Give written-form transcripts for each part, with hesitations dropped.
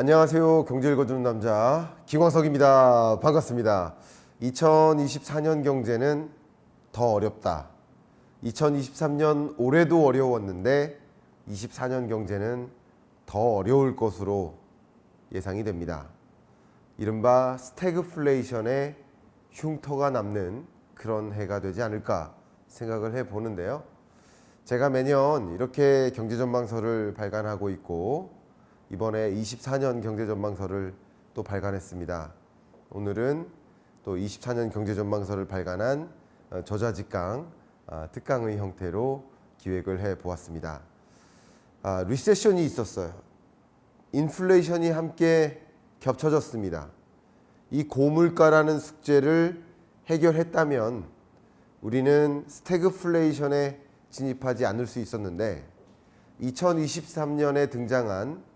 안녕하세요. 경제 읽어주는 남자 김광석입니다. 반갑습니다. 2024년 경제는 더 어렵다. 2023년 올해도 어려웠는데 24년 경제는 더 어려울 것으로 예상이 됩니다. 이른바 스태그플레이션의 흉터가 남는 그런 해가 되지 않을까 생각을 해보는데요. 제가 매년 이렇게 경제전망서를 발간하고 있고 이번에 24년 경제전망서를 또 발간했습니다. 오늘은 또 24년 경제전망서를 발간한 저자직강, 특강의 형태로 기획을 해보았습니다. 리세션이 있었어요. 인플레이션이 함께 겹쳐졌습니다. 이 고물가라는 숙제를 해결했다면 우리는 스태그플레이션에 진입하지 않을 수 있었는데 2023년에 등장한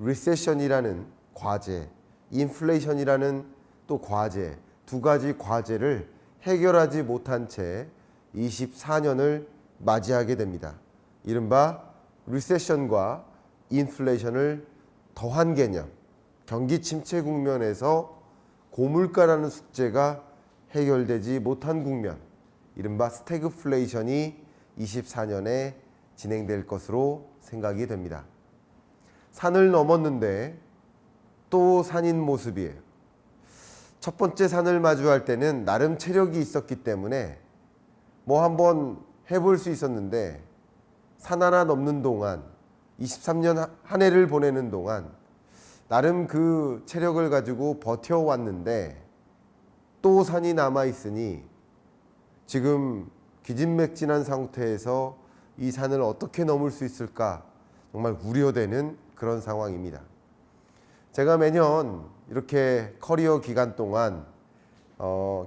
리세션이라는 과제, 인플레이션이라는 또 과제, 두 가지 과제를 해결하지 못한 채 24년을 맞이하게 됩니다. 이른바 리세션과 인플레이션을 더한 개념, 경기 침체 국면에서 고물가라는 숙제가 해결되지 못한 국면, 이른바 스태그플레이션이 24년에 진행될 것으로 생각이 됩니다. 산을 넘었는데 또 산인 모습이에요. 첫 번째 산을 마주할 때는 나름 체력이 있었기 때문에 뭐 한번 해볼 수 있었는데 산 하나 넘는 동안 23년 한 해를 보내는 동안 나름 그 체력을 가지고 버텨왔는데 또 산이 남아있으니 지금 기진맥진한 상태에서 이 산을 어떻게 넘을 수 있을까 정말 우려되는 그런 상황입니다. 제가 매년 이렇게 커리어 기간 동안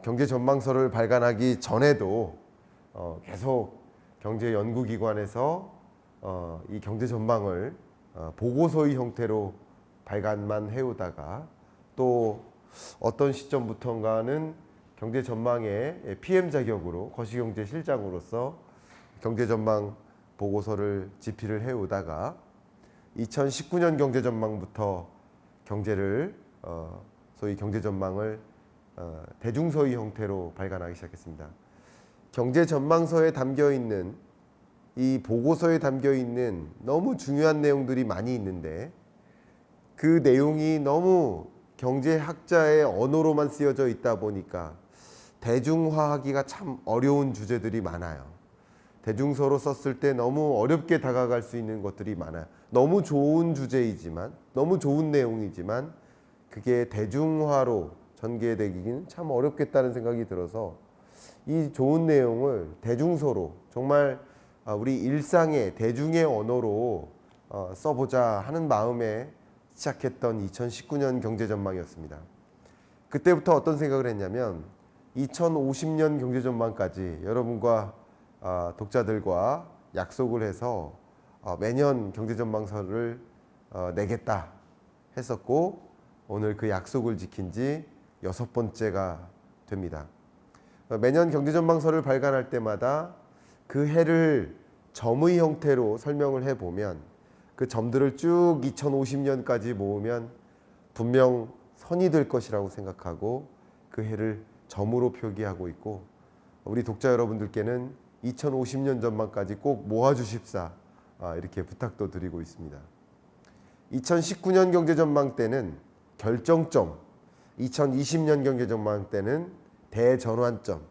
경제 전망서를 발간하기 전에도 계속 경제 연구기관에서 이 경제 전망을 보고서의 형태로 발간만 해오다가 또 어떤 시점부터인가는 경제 전망의 PM 자격으로 거시경제 실장으로서 경제 전망 보고서를 집필을 해오다가 2019년 경제 전망부터 경제를 소위 경제 전망을 대중서의 형태로 발간하기 시작했습니다. 경제 전망서에 담겨 있는 이 보고서에 담겨 있는 너무 중요한 내용들이 많이 있는데 그 내용이 너무 경제학자의 언어로만 쓰여져 있다 보니까 대중화하기가 참 어려운 주제들이 많아요. 대중서로 썼을 때 너무 어렵게 다가갈 수 있는 것들이 많아요. 너무 좋은 주제이지만, 너무 좋은 내용이지만 그게 대중화로 전개되기는 참 어렵겠다는 생각이 들어서 이 좋은 내용을 대중서로 정말 우리 일상의 대중의 언어로 써보자 하는 마음에 시작했던 2019년 경제전망이었습니다. 그때부터 어떤 생각을 했냐면 2050년 경제전망까지 여러분과 독자들과 약속을 해서 매년 경제전망서를 내겠다 했었고 오늘 그 약속을 지킨 지 6번째가 됩니다. 매년 경제전망서를 발간할 때마다 그 해를 점의 형태로 설명을 해보면 그 점들을 쭉 2050년까지 모으면 분명 선이 될 것이라고 생각하고 그 해를 점으로 표기하고 있고 우리 독자 여러분들께는 2050년 전망까지 꼭 모아주십사 이렇게 부탁도 드리고 있습니다. 2019년 경제전망 때는 결정점, 2020년 경제전망 때는 대전환점,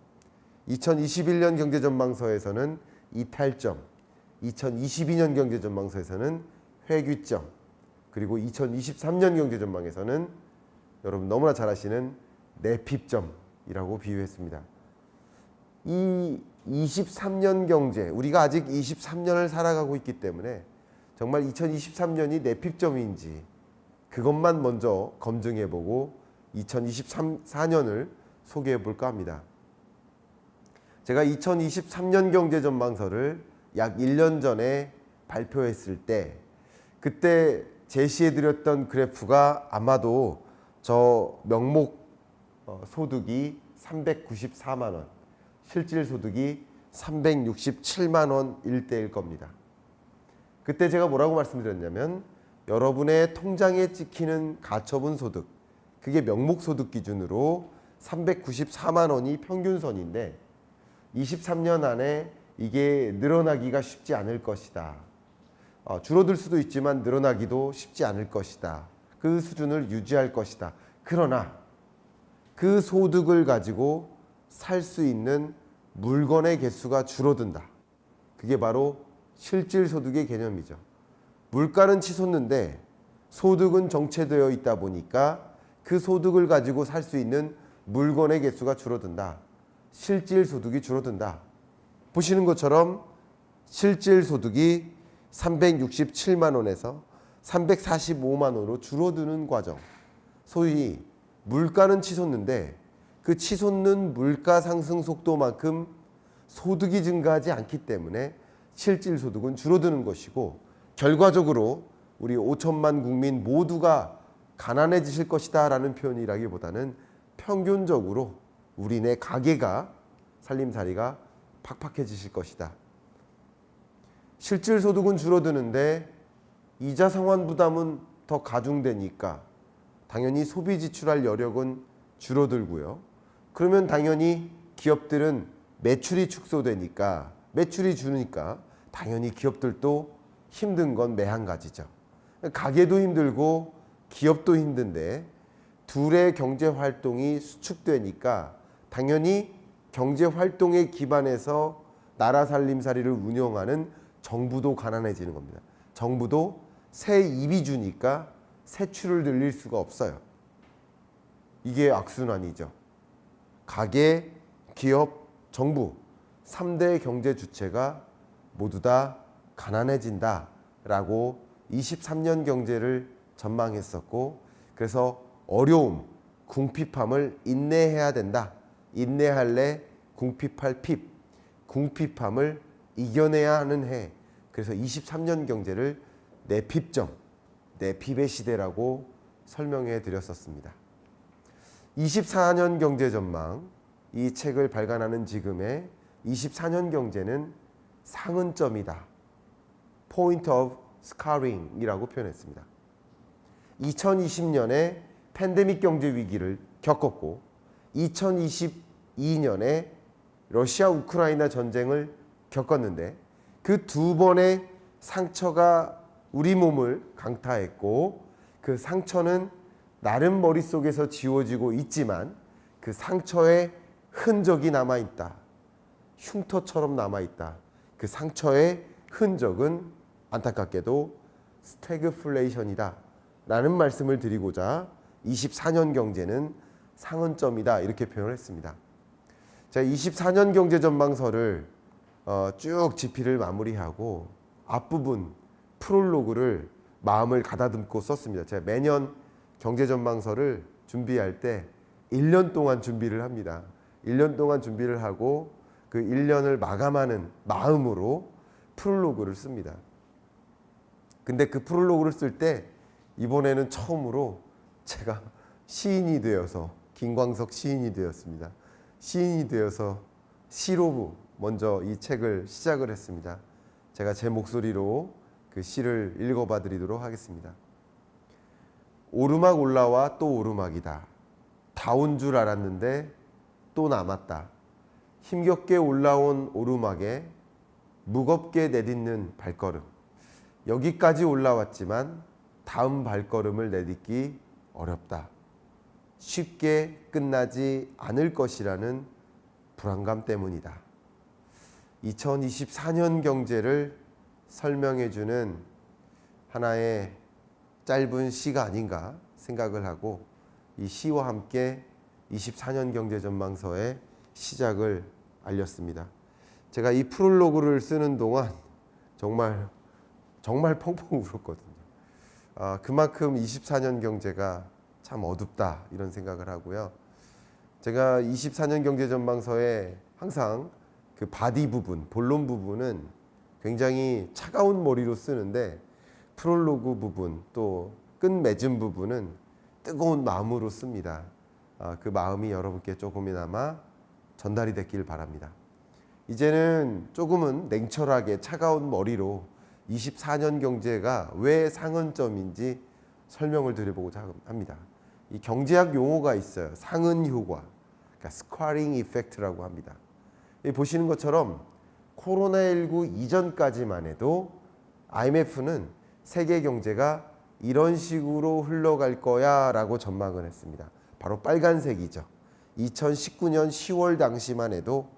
2021년 경제전망서에서는 이탈점, 2022년 경제전망서에서는 회귀점, 그리고 2023년 경제전망에서는 여러분 너무나 잘 아시는 내핍점이라고 비유했습니다. 이 23년 경제, 우리가 아직 23년을 살아가고 있기 때문에 정말 2023년이 내핍점인지 그것만 먼저 검증해보고 2024년을 소개해볼까 합니다. 제가 2023년 경제전망서를 약 1년 전에 발표했을 때 그때 제시해드렸던 그래프가 아마도 저 명목 소득이 394만 원, 실질 소득이 367만 원 일대일 겁니다. 그때 제가 뭐라고 말씀드렸냐면 여러분의 통장에 찍히는 가처분 소득, 그게 명목소득 기준으로 394만 원이 평균선인데 23년 안에 이게 늘어나기가 쉽지 않을 것이다. 줄어들 수도 있지만 늘어나기도 쉽지 않을 것이다. 그 수준을 유지할 것이다. 그러나 그 소득을 가지고 살 수 있는 물건의 개수가 줄어든다. 그게 바로 실질소득의 개념이죠. 물가는 치솟는데 소득은 정체되어 있다 보니까 그 소득을 가지고 살 수 있는 물건의 개수가 줄어든다. 실질소득이 줄어든다. 보시는 것처럼 실질소득이 367만 원에서 345만 원으로 줄어드는 과정. 소위 물가는 치솟는데 그 치솟는 물가 상승 속도만큼 소득이 증가하지 않기 때문에 실질소득은 줄어드는 것이고, 결과적으로 우리 5천만 국민 모두가 가난해지실 것이다 라는 표현이라기보다는 평균적으로 우리네 가게가 살림살이가 팍팍해지실 것이다. 실질소득은 줄어드는데 이자 상환 부담은 더 가중되니까 당연히 소비 지출할 여력은 줄어들고요. 그러면 당연히 기업들은 매출이 축소되니까, 매출이 주니까 당연히 기업들도 힘든 건 매한 가지죠. 가게도 힘들고 기업도 힘든데 둘의 경제 활동이 수축되니까 당연히 경제 활동에 기반해서 나라 살림살이를 운영하는 정부도 가난해지는 겁니다. 정부도 세입이 주니까 세출을 늘릴 수가 없어요. 이게 악순환이죠. 가계, 기업, 정부 3대 경제 주체가 모두 다 가난해진다라고 23년 경제를 전망했었고, 그래서 어려움, 궁핍함을 인내해야 된다. 인내할래 궁핍할 핍, 궁핍함을 이겨내야 하는 해. 그래서 23년 경제를 내핍점, 내핍의 시대라고 설명해 드렸었습니다. 24년 경제 전망, 이 책을 발간하는 지금의 24년 경제는 상흔점이다. Point of Scarring이라고 표현했습니다. 2020년에 팬데믹 경제 위기를 겪었고 2022년에 러시아 우크라이나 전쟁을 겪었는데 그 두 번의 상처가 우리 몸을 강타했고, 그 상처는 나름 머릿속에서 지워지고 있지만 그 상처에 흔적이 남아있다. 흉터처럼 남아있다. 그 상처의 흔적은 안타깝게도 스태그플레이션이다 라는 말씀을 드리고자 24년 경제는 상흔점이다 이렇게 표현을 했습니다. 제가 24년 경제 전망서를 쭉 집필을 마무리하고 앞부분 프롤로그를 마음을 가다듬고 썼습니다. 제가 매년 경제 전망서를 준비할 때 1년 동안 준비를 합니다. 1년 동안 준비를 하고 그 1년을 마감하는 마음으로 프롤로그를 씁니다. 근데 그 프롤로그를 쓸 때 이번에는 처음으로 제가 시인이 되어서, 김광석 시인이 되었습니다. 시인이 되어서 시로 먼저 이 책을 시작을 했습니다. 제가 제 목소리로 그 시를 읽어봐 드리도록 하겠습니다. 오르막 올라와 또 오르막이다. 다 온 줄 알았는데 또 남았다. 힘겹게 올라온 오르막에 무겁게 내딛는 발걸음. 여기까지 올라왔지만 다음 발걸음을 내딛기 어렵다. 쉽게 끝나지 않을 것이라는 불안감 때문이다. 2024년 경제를 설명해주는 하나의 짧은 시가 아닌가 생각을 하고 이 시와 함께 24년 경제 전망서의 시작을 알렸습니다. 제가 이 프롤로그를 쓰는 동안 정말 펑펑 울었거든요. 그만큼 24년 경제가 참 어둡다 이런 생각을 하고요. 제가 24년 경제 전망서에 항상 그 바디 부분, 본론 부분은 굉장히 차가운 머리로 쓰는데 프롤로그 부분 또 끝맺음 부분은 뜨거운 마음으로 씁니다. 그 마음이 여러분께 조금이나마 전달이 됐길 바랍니다. 이제는 조금은 냉철하게 차가운 머리로 24년 경제가 왜 상흔점인지 설명을 드려보고자 합니다. 이 경제학 용어가 있어요. 상흔 효과, 그러니까 스쿼링 이펙트라고 합니다. 보시는 것처럼 코로나19 이전까지만 해도 IMF는 세계 경제가 이런 식으로 흘러갈 거야 라고 전망을 했습니다. 바로 빨간색이죠. 2019년 10월 당시만 해도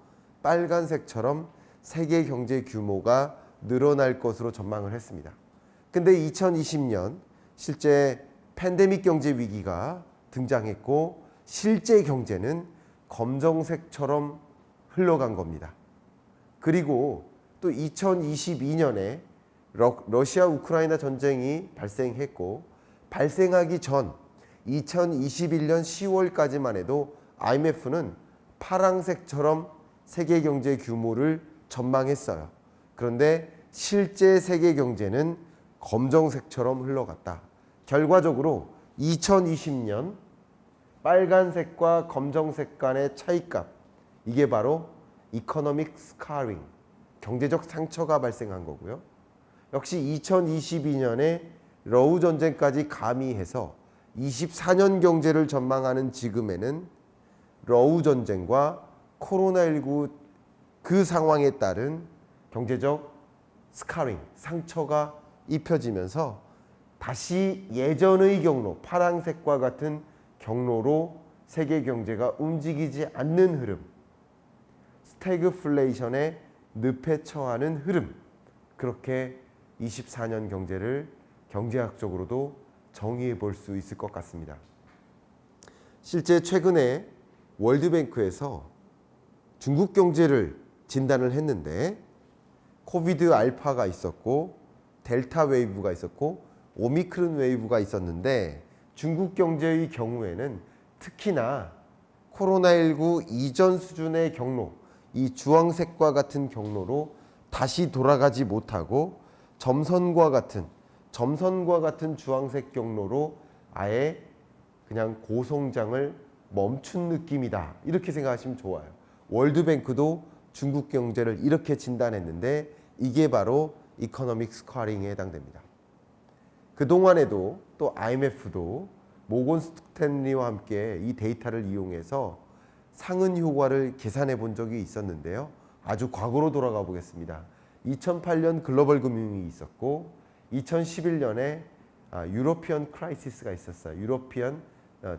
빨간색처럼 세계 경제 규모가 늘어날 것으로 전망을 했습니다. 근데 2020년 실제 팬데믹 경제 위기가 등장했고 실제 경제는 검정색처럼 흘러간 겁니다. 그리고 또 2022년에 러시아 우크라이나 전쟁이 발생했고 발생하기 전 2021년 10월까지만 해도 IMF는 파랑색처럼 세계 경제 규모를 전망했어요. 그런데 실제 세계 경제는 검정색처럼 흘러갔다. 결과적으로 2020년 빨간색과 검정색 간의 차이값, 이게 바로 이코노믹 스카링, 경제적 상처가 발생한 거고요. 역시 2022년에 러우 전쟁까지 가미해서 24년 경제를 전망하는 지금에는 러우 전쟁과 코로나19 그 상황에 따른 경제적 스카링, 상처가 입혀지면서 다시 예전의 경로, 파란색과 같은 경로로 세계 경제가 움직이지 않는 흐름, 스태그플레이션의 늪에 처하는 흐름, 그렇게 24년 경제를 경제학적으로도 정의해 볼 수 있을 것 같습니다. 실제 최근에 월드뱅크에서 중국 경제를 진단을 했는데 코비드 알파가 있었고 델타 웨이브가 있었고 오미크론 웨이브가 있었는데 중국 경제의 경우에는 특히나 코로나19 이전 수준의 경로, 이 주황색과 같은 경로로 다시 돌아가지 못하고 점선과 같은 주황색 경로로 아예 그냥 고성장을 멈춘 느낌이다. 이렇게 생각하시면 좋아요. 월드뱅크도 중국 경제를 이렇게 진단했는데 이게 바로 이코노믹 스쿼링에 해당됩니다. 그동안에도 또 IMF도 모건 스탠리와 함께 이 데이터를 이용해서 상흔 효과를 계산해 본 적이 있었는데요. 아주 과거로 돌아가 보겠습니다. 2008년 글로벌 금융이 있었고 2011년에 유로피언 크라이시스가 있었어요. 유로피언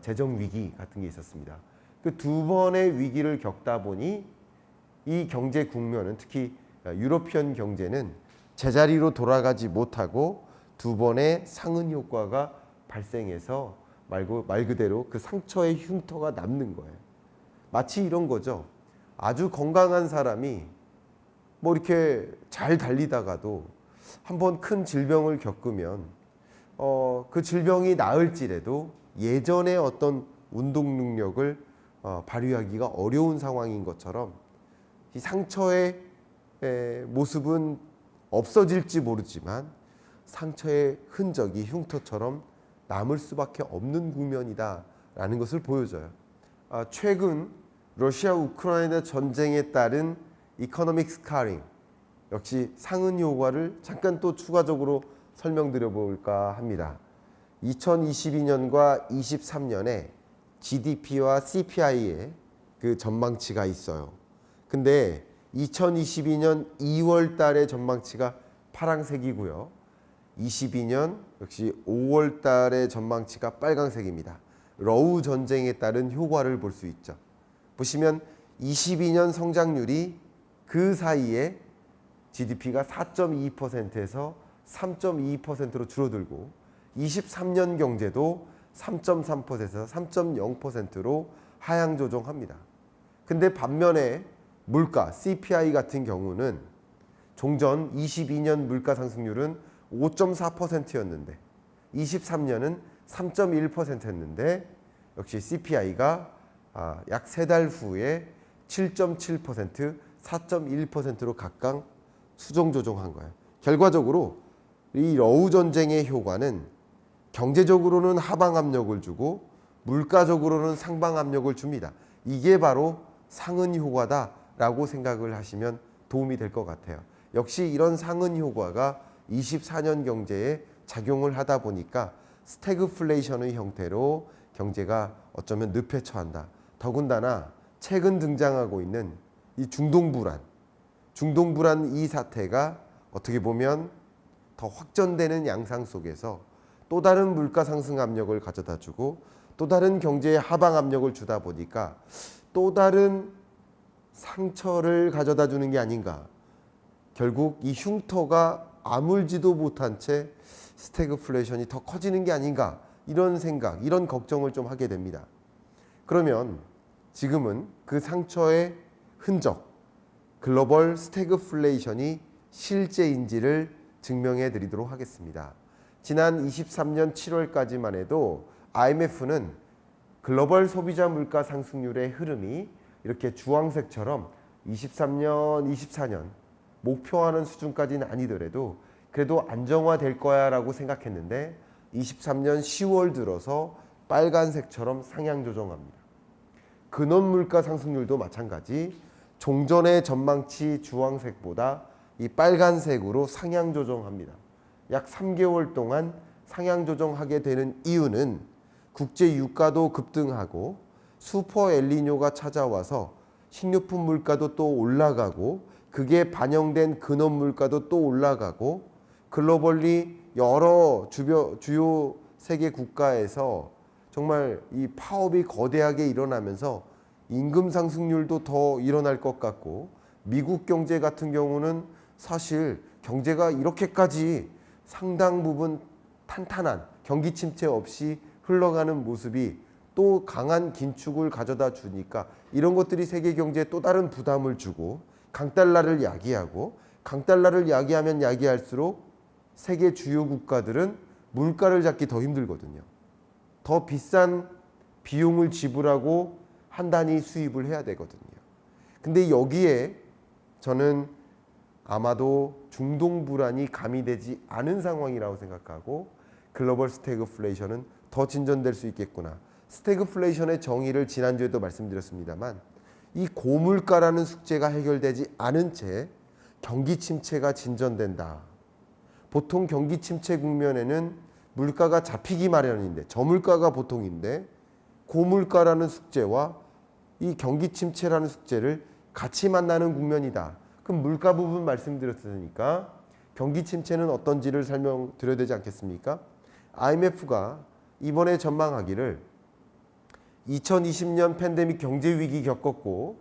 재정 위기 같은 게 있었습니다. 그 두 번의 위기를 겪다 보니 이 경제 국면은 특히 유로피언 경제는 제자리로 돌아가지 못하고 두 번의 상흔 효과가 발생해서 말 그대로 그 상처의 흉터가 남는 거예요. 마치 이런 거죠. 아주 건강한 사람이 뭐 이렇게 잘 달리다가도 한번 큰 질병을 겪으면 그 질병이 나을지라도 예전의 어떤 운동 능력을 발휘하기가 어려운 상황인 것처럼 이 상처의 모습은 없어질지 모르지만 상처의 흔적이 흉터처럼 남을 수밖에 없는 국면이다라는 것을 보여줘요. 최근 러시아 우크라이나 전쟁에 따른 이코노믹 스카링, 역시 상흔 효과를 잠깐 또 추가적으로 설명드려 볼까 합니다. 2022년과 23년에 GDP와 CPI의 그 전망치가 있어요. 근데 2022년 2월 달의 전망치가 파란색이고요. 22년 역시 5월 달의 전망치가 빨간색입니다. 러우 전쟁에 따른 효과를 볼 수 있죠. 보시면 22년 성장률이 그 사이에 GDP가 4.2%에서 3.2%로 줄어들고 23년 경제도 3.3%에서 3.0%로 하향 조정합니다. 근데 반면에 물가, CPI 같은 경우는 종전 22년 물가 상승률은 5.4%였는데 23년은 3.1%였는데 역시 CPI가 약 3달 후에 7.7%, 4.1%로 각각 수정 조정한 거예요. 결과적으로 이 러우 전쟁의 효과는 경제적으로는 하방 압력을 주고 물가적으로는 상방 압력을 줍니다. 이게 바로 상흔 효과다라고 생각을 하시면 도움이 될 것 같아요. 역시 이런 상흔 효과가 24년 경제에 작용을 하다 보니까 스태그플레이션의 형태로 경제가 어쩌면 늪에 처한다. 더군다나 최근 등장하고 있는 이 중동불안 이 사태가 어떻게 보면 더 확전되는 양상 속에서 또 다른 물가 상승 압력을 가져다 주고 또 다른 경제의 하방 압력을 주다 보니까 또 다른 상처를 가져다 주는 게 아닌가. 결국 이 흉터가 아물지도 못한 채 스태그플레이션이 더 커지는 게 아닌가. 이런 생각, 이런 걱정을 좀 하게 됩니다. 그러면 지금은 그 상처의 흔적, 글로벌 스태그플레이션이 실제인지를 증명해 드리도록 하겠습니다. 지난 23년 7월까지만 해도 IMF는 글로벌 소비자 물가 상승률의 흐름이 이렇게 주황색처럼 23년, 24년 목표하는 수준까지는 아니더라도 그래도 안정화될 거야 라고 생각했는데 23년 10월 들어서 빨간색처럼 상향 조정합니다. 근원 물가 상승률도 마찬가지 종전의 전망치 주황색보다 이 빨간색으로 상향 조정합니다. 약 3개월 동안 상향 조정하게 되는 이유는 국제 유가도 급등하고 슈퍼 엘니뇨가 찾아와서 식료품 물가도 또 올라가고 그게 반영된 근원 물가도 또 올라가고 글로벌리 여러 주요 세계 국가에서 정말 이 파업이 거대하게 일어나면서 임금 상승률도 더 일어날 것 같고 미국 경제 같은 경우는 사실 경제가 이렇게까지 상당 부분 탄탄한 경기 침체 없이 흘러가는 모습이 또 강한 긴축을 가져다 주니까 이런 것들이 세계 경제에 또 다른 부담을 주고 강달러를 야기하고 강달러를 야기하면 야기할수록 세계 주요 국가들은 물가를 잡기 더 힘들거든요. 더 비싼 비용을 지불하고 한 단위 수입을 해야 되거든요. 근데 여기에 저는 아마도 중동 불안이 가미되지 않은 상황이라고 생각하고 글로벌 스태그플레이션은 더 진전될 수 있겠구나. 스태그플레이션의 정의를 지난주에도 말씀드렸습니다만 이 고물가라는 숙제가 해결되지 않은 채 경기 침체가 진전된다. 보통 경기 침체 국면에는 물가가 잡히기 마련인데 저물가가 보통인데 고물가라는 숙제와 이 경기 침체라는 숙제를 같이 만나는 국면이다. 그럼 물가 부분 말씀드렸으니까 경기 침체는 어떤지를 설명드려야 되지 않겠습니까? IMF가 이번에 전망하기를 2020년 팬데믹 경제 위기 겪었고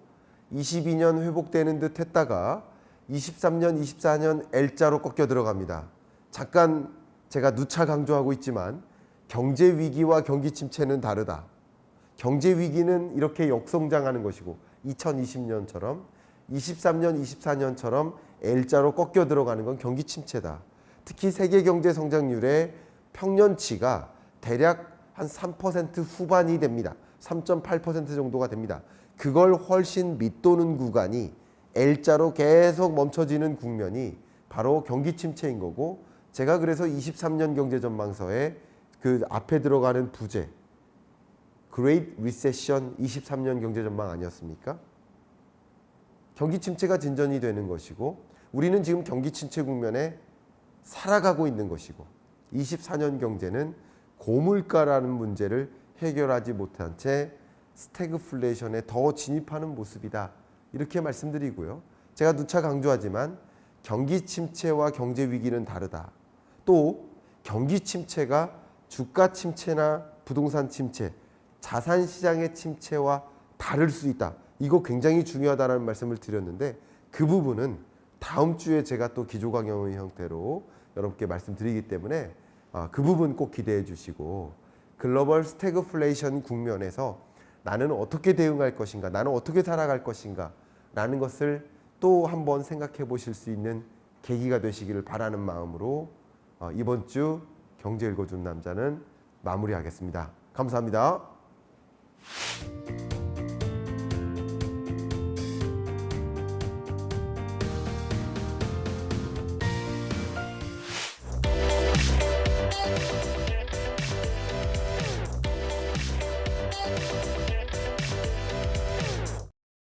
22년 회복되는 듯 했다가 23년, 24년 L자로 꺾여 들어갑니다. 잠깐 제가 누차 강조하고 있지만 경제 위기와 경기 침체는 다르다. 경제 위기는 이렇게 역성장하는 것이고 2020년처럼 23년, 24년처럼 L자로 꺾여 들어가는 건 경기 침체다. 특히 세계 경제 성장률의 평년치가 대략 한 3% 후반이 됩니다. 3.8% 정도가 됩니다. 그걸 훨씬 밑도는 구간이 L자로 계속 멈춰지는 국면이 바로 경기 침체인 거고 제가 그래서 23년 경제 전망서에 그 앞에 들어가는 부제 Great Recession 23년 경제 전망 아니었습니까? 경기 침체가 진전이 되는 것이고 우리는 지금 경기 침체 국면에 살아가고 있는 것이고 24년 경제는 고물가라는 문제를 해결하지 못한 채 스태그플레이션에 더 진입하는 모습이다. 이렇게 말씀드리고요. 제가 누차 강조하지만 경기 침체와 경제 위기는 다르다. 또 경기 침체가 주가 침체나 부동산 침체, 자산 시장의 침체와 다를 수 있다. 이거 굉장히 중요하다는 말씀을 드렸는데 그 부분은 다음 주에 제가 또 기조 강연의 형태로 여러분께 말씀드리기 때문에 그 부분 꼭 기대해 주시고 글로벌 스태그플레이션 국면에서 나는 어떻게 대응할 것인가, 나는 어떻게 살아갈 것인가 라는 것을 또 한번 생각해 보실 수 있는 계기가 되시기를 바라는 마음으로 이번 주 경제 읽어준 남자는 마무리하겠습니다. 감사합니다.